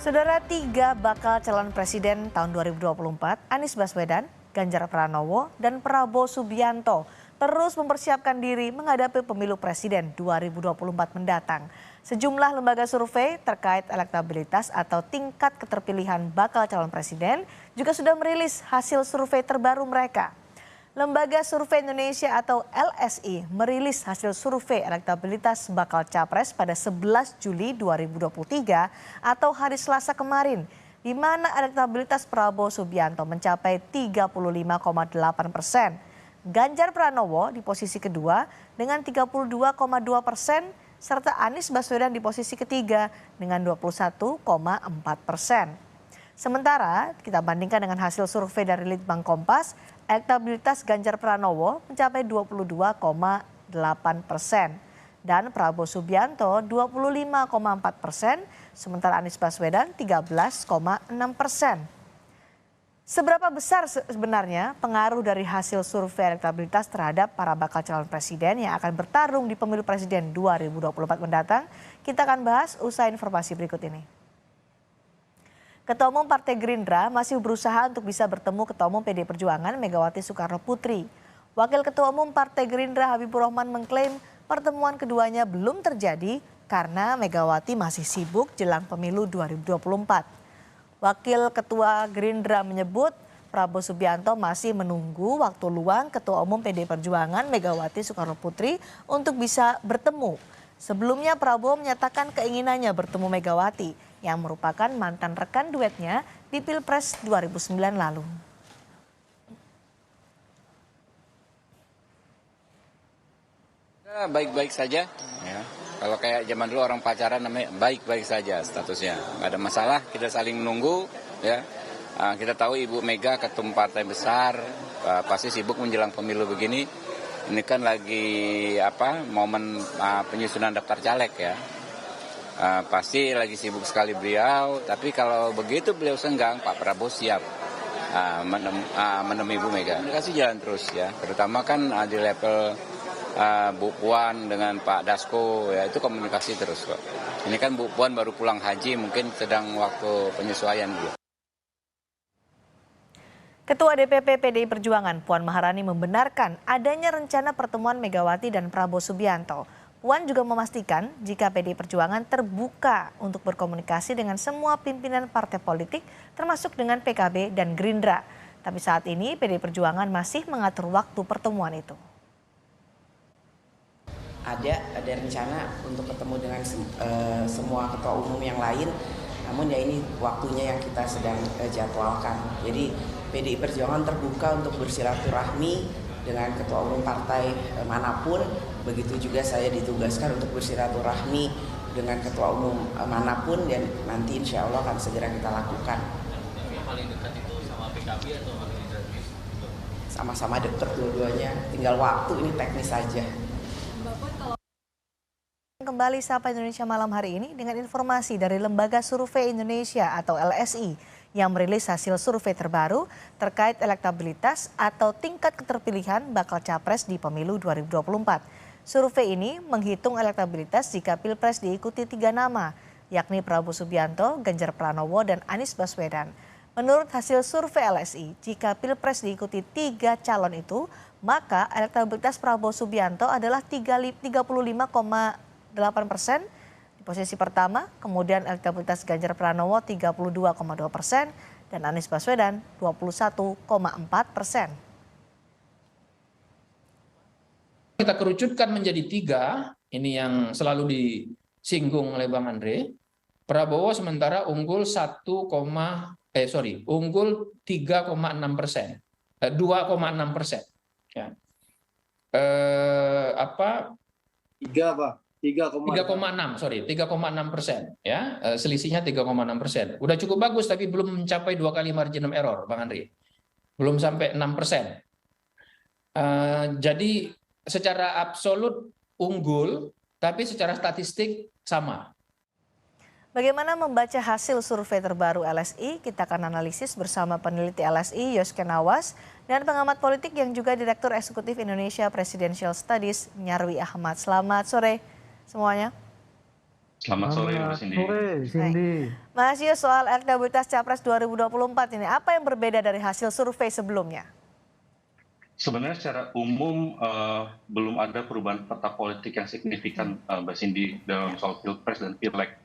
Saudara, tiga bakal calon presiden tahun 2024, Anies Baswedan, Ganjar Pranowo, dan Prabowo Subianto terus mempersiapkan diri menghadapi pemilu presiden 2024 mendatang. Sejumlah lembaga survei terkait elektabilitas atau tingkat keterpilihan bakal calon presiden juga sudah merilis hasil survei terbaru mereka. Lembaga Survei Indonesia atau LSI merilis hasil survei elektabilitas bakal capres pada 11 Juli 2023 atau hari Selasa kemarin, di mana elektabilitas Prabowo Subianto mencapai 35,8%. Ganjar Pranowo di posisi kedua dengan 32,2%, serta Anies Baswedan di posisi ketiga dengan 21,4%. Sementara kita bandingkan dengan hasil survei dari Litbang Kompas, elektabilitas Ganjar Pranowo mencapai 22,8% dan Prabowo Subianto 25,4%, sementara Anies Baswedan 13,6%. Seberapa besar sebenarnya pengaruh dari hasil survei elektabilitas terhadap para bakal calon presiden yang akan bertarung di pemilu presiden 2024 mendatang? Kita akan bahas usai informasi berikut ini. Ketua Umum Partai Gerindra masih berusaha untuk bisa bertemu Ketua Umum PD Perjuangan Megawati Soekarno Putri. Wakil Ketua Umum Partai Gerindra Habibur Rahman mengklaim pertemuan keduanya belum terjadi karena Megawati masih sibuk jelang pemilu 2024. Wakil Ketua Gerindra menyebut Prabowo Subianto masih menunggu waktu luang Ketua Umum PD Perjuangan Megawati Soekarno Putri untuk bisa bertemu. Sebelumnya Prabowo menyatakan keinginannya bertemu Megawati yang merupakan mantan rekan duetnya di Pilpres 2009 lalu. Baik-baik saja, ya. Kalau kayak zaman dulu orang pacaran namanya baik-baik saja statusnya, nggak ada masalah. Kita saling menunggu, ya. Kita tahu Ibu Mega ketum partai besar, pasti sibuk menjelang pemilu begini. Ini kan lagi momen penyusunan daftar caleg ya. Pasti lagi sibuk sekali beliau, tapi kalau begitu beliau senggang, Pak Prabowo siap menemui Ibu Mega. Komunikasi jalan terus ya, terutama kan di level Bu Puan dengan Pak Dasko ya, itu komunikasi terus kok. Ini kan Bu Puan baru pulang haji, mungkin sedang waktu penyesuaian dulu. Ketua DPP PDI Perjuangan Puan Maharani membenarkan adanya rencana pertemuan Megawati dan Prabowo Subianto. Puan juga memastikan jika PDI Perjuangan terbuka untuk berkomunikasi dengan semua pimpinan partai politik termasuk dengan PKB dan Gerindra. Tapi saat ini PDI Perjuangan masih mengatur waktu pertemuan itu. Ada rencana untuk ketemu dengan semua ketua umum yang lain, namun ya ini waktunya yang kita sedang jadwalkan. Jadi PDI Perjuangan terbuka untuk bersilaturahmi dengan ketua umum partai manapun, begitu juga saya ditugaskan untuk bersilaturahmi dengan ketua umum manapun, dan nanti insya Allah akan segera kita lakukan. Yang paling dekat itu sama PKB atau Gerindra? Sama-sama dekat dua-duanya, tinggal waktu, ini teknis saja. Kembali Sapa Indonesia malam hari ini dengan informasi dari Lembaga Survei Indonesia atau LSI yang merilis hasil survei terbaru terkait elektabilitas atau tingkat keterpilihan bakal capres di pemilu 2024. Survei ini menghitung elektabilitas jika Pilpres diikuti 3 nama, yakni Prabowo Subianto, Ganjar Pranowo, dan Anies Baswedan. Menurut hasil survei LSI, jika Pilpres diikuti 3 calon itu, maka elektabilitas Prabowo Subianto adalah 35,8% di posisi pertama, kemudian elektabilitas Ganjar Pranowo 32,2% dan Anies Baswedan 21,4%. Kita kerucutkan menjadi 3, ini yang selalu disinggung oleh Bang Andre. Prabowo sementara unggul 3,6%, 2,6%. Ya. 3,6%, ya, selisihnya 3,6%. Udah cukup bagus, tapi belum mencapai 2 kali margin of error, Bang Andri. Belum sampai 6%. Jadi secara absolut unggul, tapi secara statistik sama. Bagaimana membaca hasil survei terbaru LSI? Kita akan analisis bersama peneliti LSI Yosken Awas dan pengamat politik yang juga Direktur Eksekutif Indonesia Presidential Studies Nyarwi Ahmad. Selamat sore semuanya. Selamat sore, Mbak Selamat Cindy. sore, Cindy. Mas Yus, soal elektabilitas Capres 2024 ini, apa yang berbeda dari hasil survei sebelumnya? Sebenarnya secara umum belum ada perubahan peta politik yang signifikan, Mbak Cindy, dalam soal Pilpres dan Pileg.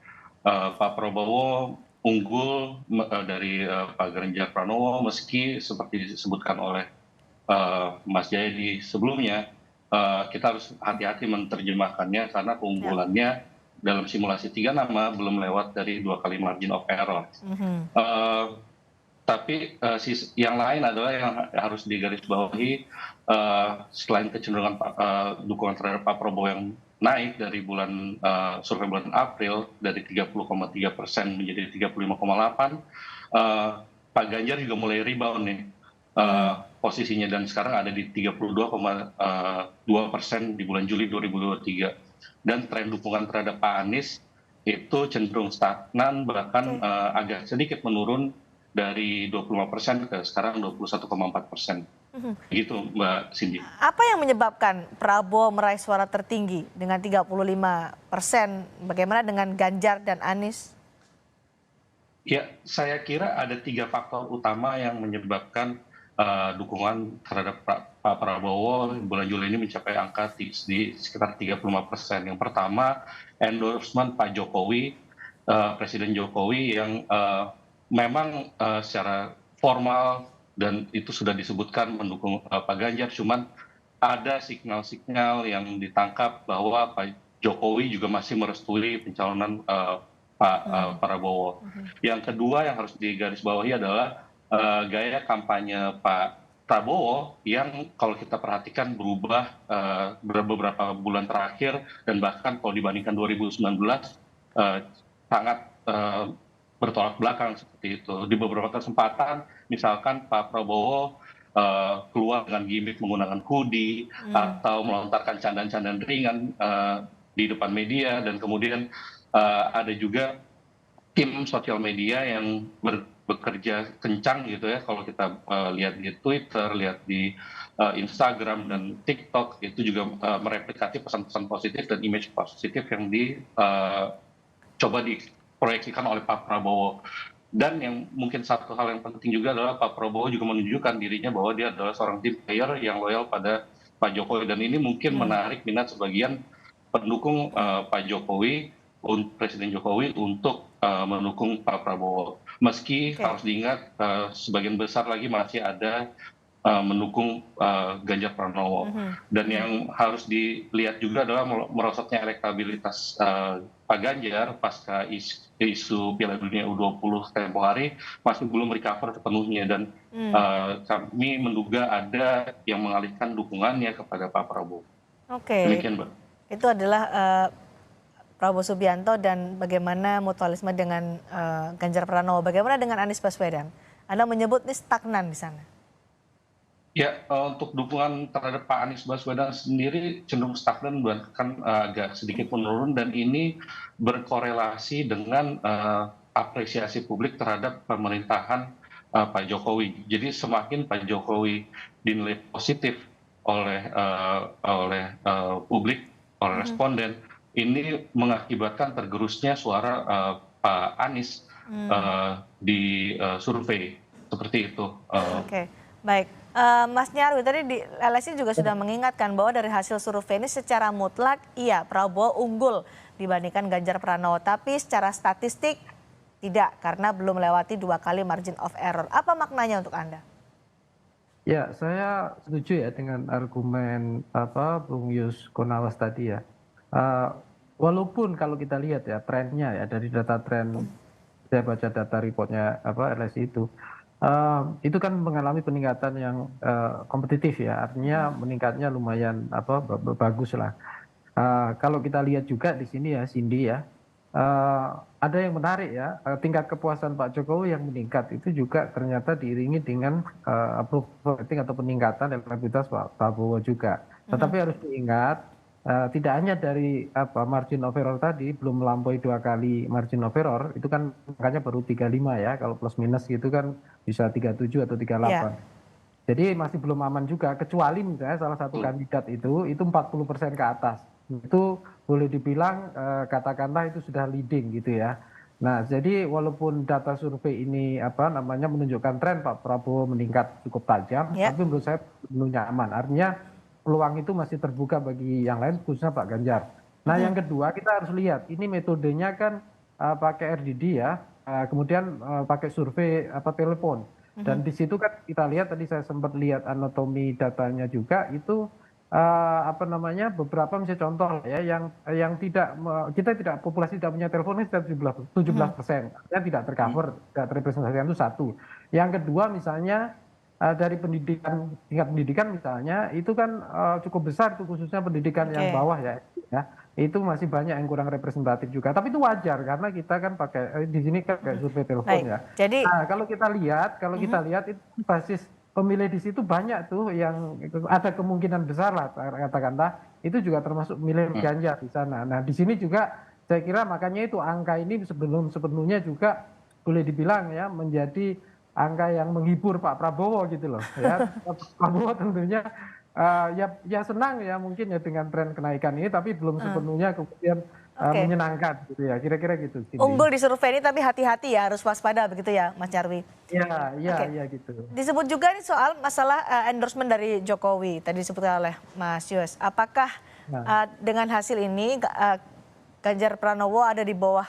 Pak Prabowo unggul dari Pak Ganjar Pranowo, meski seperti disebutkan oleh Mas Jayadi sebelumnya, kita harus hati-hati menerjemahkannya karena keunggulannya dalam simulasi 3 nama belum lewat dari 2 kali margin of error. Tapi yang lain adalah yang harus digarisbawahi, selain kecenderungan dukungan terhadap Pak Prabowo yang naik dari survei bulan April dari 30,3% menjadi 35,8%, Pak Ganjar juga mulai rebound nih posisinya dan sekarang ada di 32,2% di bulan Juli 2023. Dan tren dukungan terhadap Pak Anies itu cenderung stagnan, bahkan agak sedikit menurun dari 25% ke sekarang 21,4%. Begitu, Mbak Cindy. Apa yang menyebabkan Prabowo meraih suara tertinggi dengan 35%? Bagaimana dengan Ganjar dan Anies? Ya, saya kira ada 3 faktor utama yang menyebabkan dukungan terhadap Pak Prabowo bulan Juli ini mencapai angka di sekitar 35%. Yang pertama, endorsement Pak Jokowi, Presiden Jokowi yang memang secara formal dan itu sudah disebutkan mendukung Pak Ganjar, cuman ada signal-signal yang ditangkap bahwa Pak Jokowi juga masih merestui pencalonan Pak Prabowo. Yang kedua yang harus digarisbawahi adalah gaya kampanye Pak Prabowo yang kalau kita perhatikan berubah beberapa bulan terakhir dan bahkan kalau dibandingkan 2019 sangat bertolak belakang seperti itu. Di beberapa kesempatan misalkan Pak Prabowo keluar dengan gimmick menggunakan hoodie atau melontarkan candaan-candaan ringan di depan media, dan kemudian ada juga tim sosial media yang bekerja kencang gitu ya. Kalau kita lihat di Twitter, lihat di Instagram dan TikTok, itu juga mereplikasi pesan-pesan positif dan image positif yang coba diproyeksikan oleh Pak Prabowo. Dan yang mungkin satu hal yang penting juga adalah Pak Prabowo juga menunjukkan dirinya bahwa dia adalah seorang team player yang loyal pada Pak Jokowi, dan ini mungkin menarik minat sebagian pendukung Pak Jokowi, Presiden Jokowi untuk mendukung Pak Prabowo. Meski harus diingat sebagian besar lagi masih ada mendukung Ganjar Pranowo. Dan yang harus dilihat juga adalah merosotnya elektabilitas Pak Ganjar pasca isu Piala Dunia U20 tempo hari masih belum recover sepenuhnya, dan kami menduga ada yang mengalihkan dukungannya kepada Pak Prabowo. Demikian, Mbak. Itu adalah Prabowo Subianto dan bagaimana mutualisme dengan Ganjar Pranowo. Bagaimana dengan Anies Baswedan? Anda menyebut ini stagnan di sana. Ya, untuk dukungan terhadap Pak Anies Baswedan sendiri cenderung stagnan, bahkan agak sedikit menurun, dan ini berkorelasi dengan apresiasi publik terhadap pemerintahan Pak Jokowi. Jadi semakin Pak Jokowi dinilai positif oleh publik, oleh responden, ini mengakibatkan tergerusnya suara Pak Anies di survei seperti itu. Oke, baik. Mas Nyarwi, tadi di LSI juga sudah mengingatkan bahwa dari hasil survei ini secara mutlak iya Prabowo unggul dibandingkan Ganjar Pranowo, tapi secara statistik tidak karena belum melewati 2 kali margin of error. Apa maknanya untuk Anda? Ya, saya setuju ya dengan argumen Bung Yus Konawas tadi ya. Walaupun kalau kita lihat ya trennya ya dari data tren, saya baca data reportnya LSI itu kan mengalami peningkatan yang kompetitif ya, artinya meningkatnya lumayan bagus lah. Kalau kita lihat juga di sini ya Cindy ya, ada yang menarik ya, tingkat kepuasan Pak Jokowi yang meningkat itu juga ternyata diiringi dengan approval rating atau peningkatan elektabilitas Pak Prabowo juga. Tetapi harus diingat tidak hanya dari margin of error tadi, belum melampaui 2 kali margin of error, itu kan angkanya baru 35 ya, kalau plus minus gitu kan bisa 37 atau 38. Jadi masih belum aman juga, kecuali misalnya salah satu kandidat itu 40% ke atas. Itu boleh dibilang katakanlah itu sudah leading gitu ya. Nah, jadi walaupun data survei ini menunjukkan tren Pak Prabowo meningkat cukup tajam, Ya. tapi menurut saya belum nyaman. Artinya peluang itu masih terbuka bagi yang lain, khususnya Pak Ganjar. Nah, yang kedua kita harus lihat ini metodenya kan pakai RDD ya, kemudian pakai survei telepon. Dan di situ kan kita lihat tadi saya sempat lihat anatomi datanya juga itu beberapa misalnya contoh ya yang kita tidak populasi tidak punya telepon ini sekitar 17%, artinya tidak tercover, tidak terrepresentasikan itu satu. Yang kedua misalnya dari pendidikan tingkat pendidikan misalnya itu kan cukup besar tuh khususnya pendidikan yang bawah ya, itu masih banyak yang kurang representatif juga. Tapi itu wajar karena kita kan pakai di sini kan kayak survei telepon Baik. ya. Jadi Nah, kalau kita lihat itu basis pemilih di situ banyak tuh yang ada kemungkinan besar lah katakanlah itu juga termasuk milih Ganjar di sana. Nah, di sini juga saya kira makanya itu angka ini sebelum sepenuhnya juga boleh dibilang ya menjadi angka yang menghibur Pak Prabowo gitu loh ya. Pak Prabowo tentunya ya senang ya mungkin ya dengan tren kenaikan ini, tapi belum sepenuhnya kemudian menyenangkan gitu ya, kira-kira gitu. unggul di survei ini tapi hati-hati ya, harus waspada begitu ya Mas Nyarwi. Iya gitu. Disebut juga nih soal masalah endorsement dari Jokowi, tadi disebutkan oleh Mas Yus. Apakah dengan hasil ini Ganjar Pranowo ada di bawah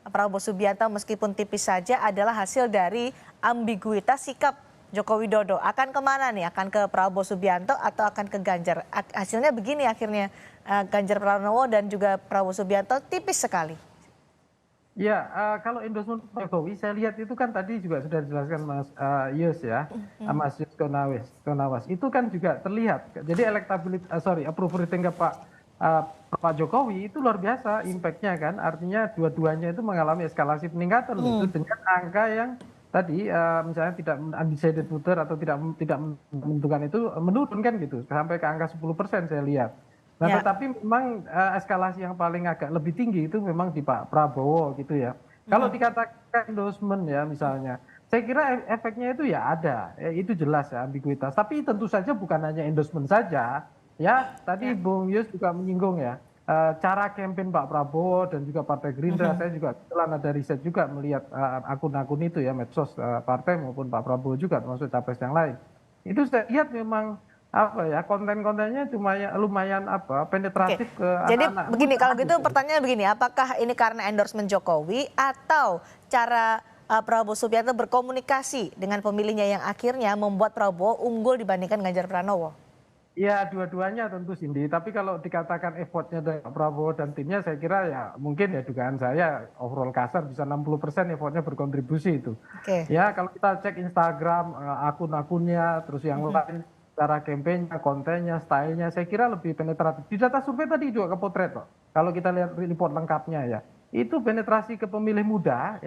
Prabowo Subianto meskipun tipis saja adalah hasil dari ambiguitas sikap Joko Widodo? Akan kemana nih? Akan ke Prabowo Subianto atau akan ke Ganjar? Hasilnya begini akhirnya, Ganjar Pranowo dan juga Prabowo Subianto tipis sekali. Ya, kalau endorsement Jokowi saya lihat itu kan tadi juga sudah dijelaskan Mas Yus ya, Mas Yus Konawas. Itu kan juga terlihat. Jadi approval rating Pak Jokowi itu luar biasa impact-nya kan. Artinya dua-duanya itu mengalami eskalasi peningkatan itu dengan angka yang tadi misalnya tidak undecided voter atau tidak menentukan itu menurun kan gitu sampai ke angka 10% saya lihat. Nah, tetapi memang eskalasi yang paling agak lebih tinggi itu memang di Pak Prabowo gitu ya. Kalau dikatakan endorsement ya misalnya, saya kira efeknya itu ya ada, itu jelas ya ambiguitas. Tapi tentu saja bukan hanya endorsement saja, ya. Tadi Bung Yus juga menyinggung ya, cara campaign Pak Prabowo dan juga Partai Gerindra. Saya juga kebetulan ada riset juga melihat akun-akun itu ya, medsos partai maupun Pak Prabowo juga termasuk capres yang lain. Itu saya lihat memang konten-kontennya lumayan penetratif ke anak-anak. Jadi begini, kalau gitu pertanyaan begini, apakah ini karena endorsement Jokowi atau cara Prabowo Subianto berkomunikasi dengan pemilihnya yang akhirnya membuat Prabowo unggul dibandingkan Ganjar Pranowo? Ya, dua-duanya tentu Cindy, tapi kalau dikatakan effortnya dari Prabowo dan timnya saya kira ya mungkin ya dugaan saya overall kasar bisa 60% effortnya berkontribusi itu. Ya, kalau kita cek Instagram, akun-akunnya, terus yang lain, cara kampanye, kontennya, stylenya, saya kira lebih penetratif. Di data survei tadi juga kepotret kok. Kalau kita lihat report lengkapnya ya, itu penetrasi ke pemilih muda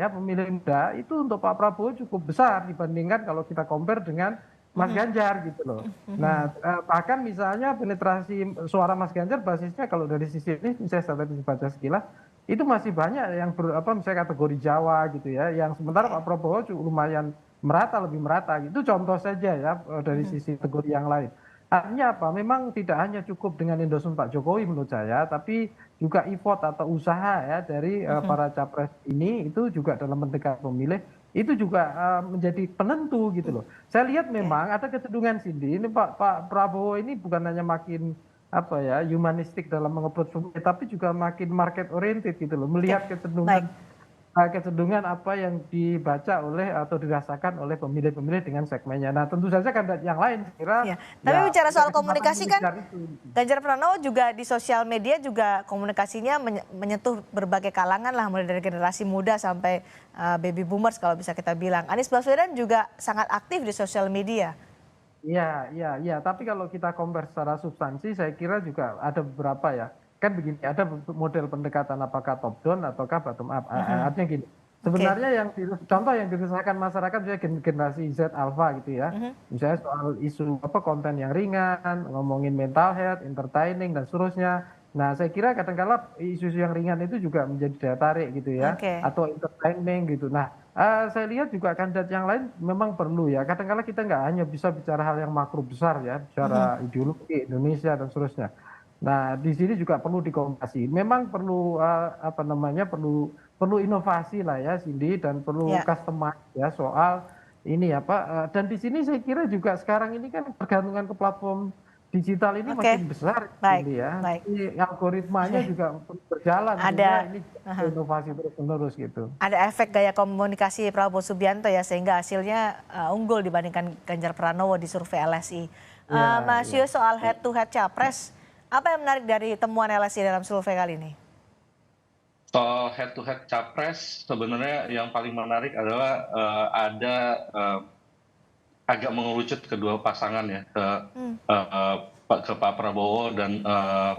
itu untuk Pak Prabowo cukup besar dibandingkan kalau kita compare dengan Mas Ganjar gitu loh. Nah, bahkan misalnya penetrasi suara Mas Ganjar basisnya kalau dari sisi ini, saya tadi baca sekilas, itu masih banyak yang misalnya kategori Jawa gitu ya, yang sementara Pak Prabowo lumayan lebih merata gitu. Contoh saja ya dari sisi kategori yang lain. Artinya apa? Memang tidak hanya cukup dengan endorsement Pak Jokowi menurut saya, tapi juga effort atau usaha ya dari para capres ini itu juga dalam mendekati pemilih itu juga menjadi penentu gitu loh. Saya lihat memang ada kecenderungan Cindy, ini Pak Prabowo ini bukan hanya makin humanistik dalam mengapproach pemilih, tapi juga makin market oriented gitu loh, melihat kecenderungan apa yang dibaca oleh atau dirasakan oleh pemilih-pemilih dengan segmennya. Nah, tentu saja kandidat yang lain kira. Tapi bicara soal komunikasi kan, Ganjar Pranowo juga di sosial media juga komunikasinya menyentuh berbagai kalangan lah, mulai dari generasi muda sampai baby boomers kalau bisa kita bilang. Anies Baswedan juga sangat aktif di sosial media. Iya. Tapi kalau kita compare secara substansi, saya kira juga ada beberapa ya. Kan begini, ada model pendekatan apakah top down ataukah bottom up. Artinya gini, sebenarnya contoh yang dirasakan masyarakat misalnya generasi Z Alpha gitu ya, misalnya soal isu konten yang ringan, ngomongin mental health, entertaining dan seterusnya. Nah, saya kira kadang-kala isu-isu yang ringan itu juga menjadi daya tarik gitu ya, atau entertaining gitu. Nah, saya lihat juga kandidat yang lain memang perlu ya. Kadang-kala kita nggak hanya bisa bicara hal yang makro besar ya, bicara ideologi Indonesia dan seterusnya. Nah, di sini juga perlu dikomunikasi. Memang perlu apa namanya, perlu inovasi lah ya, Cindy, dan perlu Ya, customize ya soal ini apa. Dan di sini saya kira juga sekarang ini kan pergantungan ke platform digital ini oke, makin besar, baik, Cindy ya. baik. Jadi algoritmanya juga perlu berjalan sehingga Ada, ini aha, inovasi terus-menerus gitu. ada efek gaya komunikasi Prabowo Subianto ya sehingga hasilnya unggul dibandingkan Ganjar Pranowo di survei LSI. Ya, Mas ya. Yus, soal head to head capres, apa yang menarik dari temuan LSI dalam survei kali ini? Soal head to head capres, sebenarnya yang paling menarik adalah ada agak mengerucut kedua pasangan ya Hmm, ke Pak Prabowo dan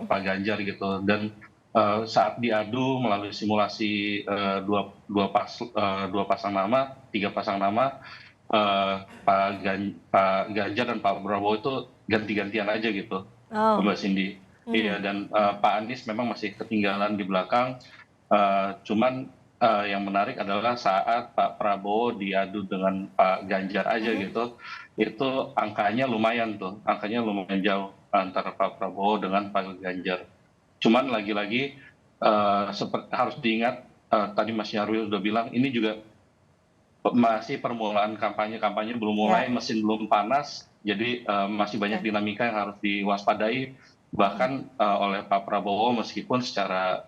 Pak Ganjar gitu. Dan saat diadu melalui simulasi dua pasang nama, tiga pasang nama, Pak Ganjar dan Pak Prabowo itu ganti-gantian aja gitu, oh, Mbak Cindy. mhm, Iya, dan Pak Anies memang masih ketinggalan di belakang. Cuman yang menarik adalah saat Pak Prabowo diadu dengan Pak Ganjar aja mhm, gitu, itu angkanya lumayan tuh, angkanya lumayan jauh antara Pak Prabowo dengan Pak Ganjar. Cuman lagi-lagi harus diingat, tadi Mas Nyarwi udah bilang, ini juga masih permulaan kampanye, kampanye belum mulai, ya, mesin belum panas, jadi masih banyak oke, dinamika yang harus diwaspadai. Bahkan oleh Pak Prabowo meskipun secara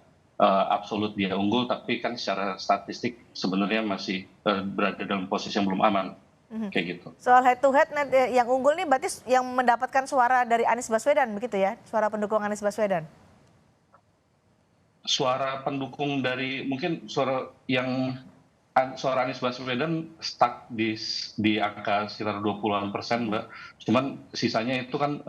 absolut dia unggul, tapi kan secara statistik sebenarnya masih berada dalam posisi yang belum aman, mhm. kayak gitu. Soal head to head yang unggul nih berarti yang mendapatkan suara dari Anies Baswedan begitu ya? Suara pendukung Anies Baswedan. Suara pendukung dari mungkin suara Anies Baswedan stuck di angka sekitar 20-an%, Mbak. Cuman sisanya itu kan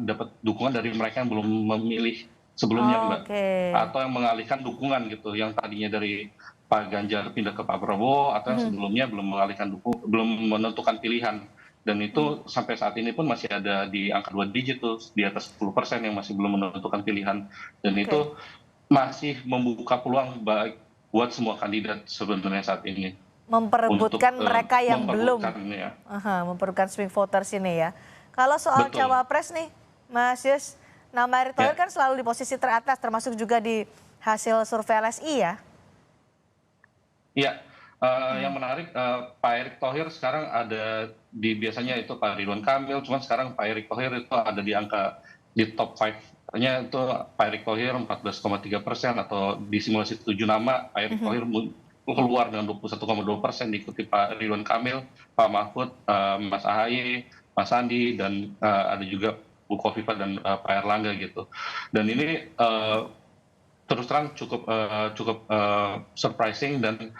dapat dukungan dari mereka yang belum memilih sebelumnya, Mbak. Oke. Atau yang mengalihkan dukungan gitu, yang tadinya dari Pak Ganjar pindah ke Pak Prabowo, atau yang Mhm, sebelumnya belum menentukan pilihan. Dan mhm, itu sampai saat ini pun masih ada di angka 2 digit tuh, di atas 10% yang masih belum menentukan pilihan. Dan oke. itu masih membuka peluang buat semua kandidat sebenarnya saat ini untuk Memperebutkan mereka yang belum, memperebutkan ya. memperebutkan swing voters ini ya. Kalau soal Betul. cawapres nih, Mas Yus, nama Erick Thohir Ya, kan selalu di posisi teratas, termasuk juga di hasil survei LSI ya. ya. Yang Hmm, menarik, Pak Erick Thohir sekarang ada biasanya itu Pak Ridwan Kamil, cuman sekarang Pak Erick Thohir itu ada di top 5-nya itu Pak Erick Thohir 14,3%, atau di simulasi 7 nama Pak Erick mhm, Thohir keluar dengan 21,2%, diikuti Pak Ridwan Kamil, Pak Mahfud, Mas Ahaye, Mas Sandi, dan ada juga Bu Kofifa dan Pak Erlangga gitu. Dan ini terus terang cukup surprising, dan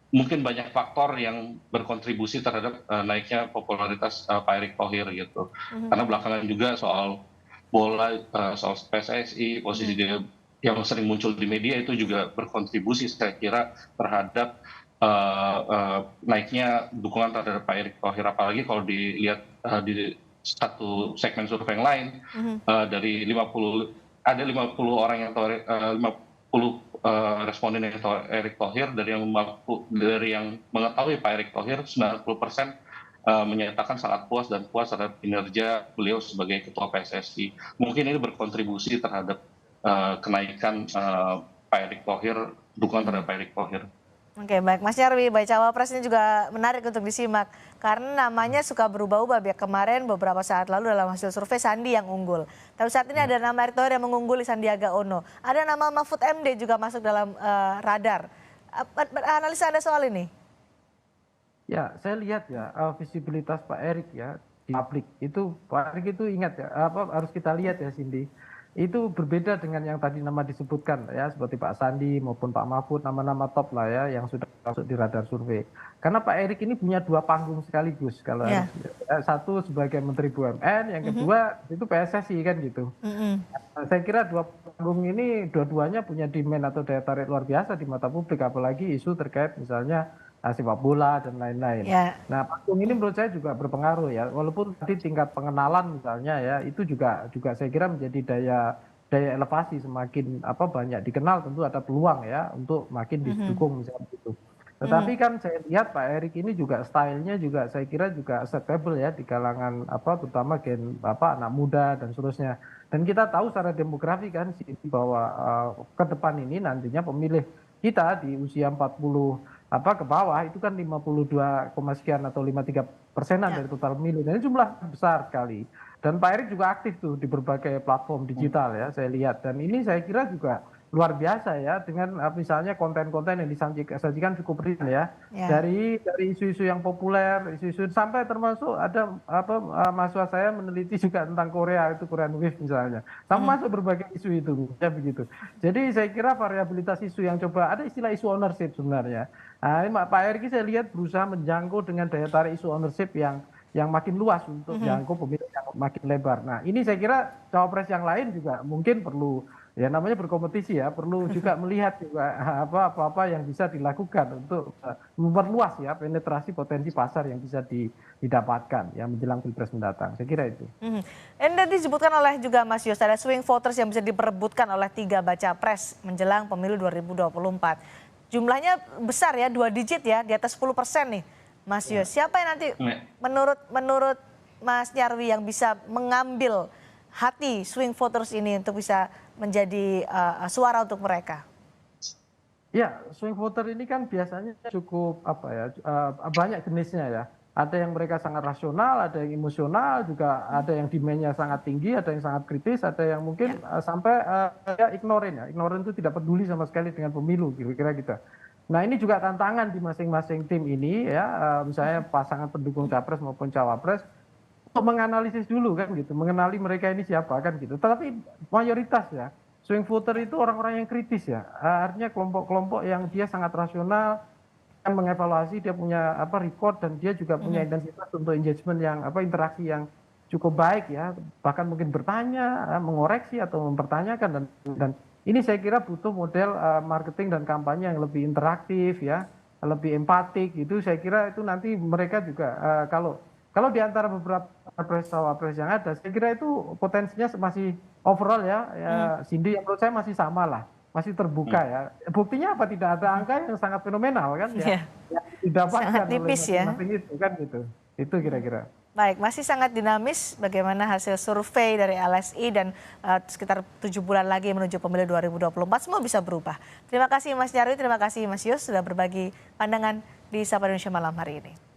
mungkin banyak faktor yang berkontribusi terhadap naiknya popularitas Pak Erick Thohir gitu. mhm, Karena belakangan juga soal bola, soal PSSI, posisi mhm. dia yang sering muncul di media itu juga berkontribusi saya kira terhadap naiknya dukungan terhadap Pak Erick Thohir. Apalagi kalau dilihat di satu segmen survei yang lain, Mhm. dari 50 orang yang tahu, 50 responden yang tahu Erick Thohir, dari yang mengetahui Pak Erick Thohir 90% menyatakan sangat puas dan puas terhadap kinerja beliau sebagai ketua PSSI. Mungkin ini berkontribusi terhadap kenaikan Pak Erick Thohir, dukungan terhadap Pak Erick Thohir. Oke, baik Mas Nyarwi, baik cawapres ini juga menarik untuk disimak karena namanya suka berubah-ubah. Ya kemarin beberapa saat lalu dalam hasil survei Sandi yang unggul. Tapi saat ini ada nama Erick Thohir yang mengungguli Sandiaga Uno. Ada nama Mahfud MD juga masuk dalam radar. Analisa Anda soal ini? Ya, saya lihat ya visibilitas Pak Erick ya di publik itu, Pak Erick itu ingat ya apa harus kita lihat ya, Cindy. Itu berbeda dengan yang tadi nama disebutkan ya, seperti Pak Sandi maupun Pak Mahfud, nama-nama top lah ya yang sudah masuk di radar survei. Karena Pak Erick ini punya dua panggung sekaligus, kalau Ya. satu sebagai Menteri BUMN, yang kedua itu PSSI kan gitu. Mhm. Nah, saya kira dua panggung ini dua-duanya punya demand atau daya tarik luar biasa di mata publik, apalagi isu terkait misalnya sepak bola dan lain-lain. Ya. Nah, panggung ini menurut saya juga berpengaruh ya, walaupun tadi tingkat pengenalan misalnya ya itu juga saya kira menjadi daya elevasi, semakin banyak dikenal tentu ada peluang ya untuk makin Mhm. didukung misalnya begitu. Tetapi kan saya lihat Pak Erik ini juga stylenya juga saya kira juga acceptable ya di kalangan terutama anak muda dan seterusnya. Dan kita tahu secara demografi kan bahwa ke depan ini nantinya pemilih kita di usia 40 ke bawah itu kan 52, sekian atau 53%-an dari total pemilih. Dan ini jumlah besar sekali. Dan Pak Erik juga aktif tuh di berbagai platform digital ya saya lihat. Dan ini saya kira juga luar biasa ya dengan misalnya konten-konten yang disajikan cukup real ya. Dari isu-isu yang populer, isu-isu sampai termasuk ada mahasiswa saya meneliti juga tentang Korea, itu Korean Wave misalnya. Sampai masuk berbagai isu itu ya begitu. Jadi saya kira variabilitas isu yang coba ada istilah isu ownership sebenarnya. Nah, ini Pak Erik saya lihat berusaha menjangkau dengan daya tarik isu ownership yang makin luas untuk jangkau pemilih yang makin lebar. Nah, ini saya kira cawapres yang lain juga mungkin perlu ya namanya berkompetisi ya, perlu juga melihat juga apa yang bisa dilakukan untuk memperluas ya penetrasi potensi pasar yang bisa didapatkan ya menjelang Pilpres mendatang. Saya kira itu. Dan tadi disebutkan oleh juga Mas Yos ada swing voters yang bisa diperebutkan oleh 3 baca pres menjelang pemilu 2024. Jumlahnya besar ya, 2 digit ya, di atas 10% nih. Mas Yos, siapa yang nanti menurut Mas Nyarwi yang bisa mengambil hati swing voters ini untuk bisa menjadi suara untuk mereka? Ya, swing voter ini kan biasanya cukup banyak jenisnya ya. Ada yang mereka sangat rasional, ada yang emosional, juga ada yang demand-nya sangat tinggi, ada yang sangat kritis, ada yang mungkin sampai ignoran ya. Ignoran itu tidak peduli sama sekali dengan pemilu, kira-kira gitu. Nah, ini juga tantangan di masing-masing tim ini ya, misalnya pasangan pendukung capres maupun cawapres untuk menganalisis dulu kan gitu, mengenali mereka ini siapa kan gitu. Tetapi mayoritas ya swing voter itu orang-orang yang kritis ya, artinya kelompok-kelompok yang dia sangat rasional, yang mengevaluasi, dia punya record dan dia juga punya intensitas untuk engagement yang interaksi yang cukup baik ya, bahkan mungkin bertanya, mengoreksi atau mempertanyakan dan ini saya kira butuh model marketing dan kampanye yang lebih interaktif ya, lebih empatik gitu. Saya kira itu nanti mereka juga kalau di antara beberapa cawapres yang ada, saya kira itu potensinya masih overall ya, Cindy yang menurut saya masih sama lah, masih terbuka ya. Buktinya apa? Tidak ada angka yang sangat fenomenal kan ya, yang didapatkan sangat tipis ya. Itu kan gitu. Itu kira-kira. Baik, masih sangat dinamis bagaimana hasil survei dari LSI dan sekitar 7 bulan lagi menuju pemilu 2024 semua bisa berubah. Terima kasih Mas Nyarwi, terima kasih Mas Yus sudah berbagi pandangan di Sapa Indonesia malam hari ini.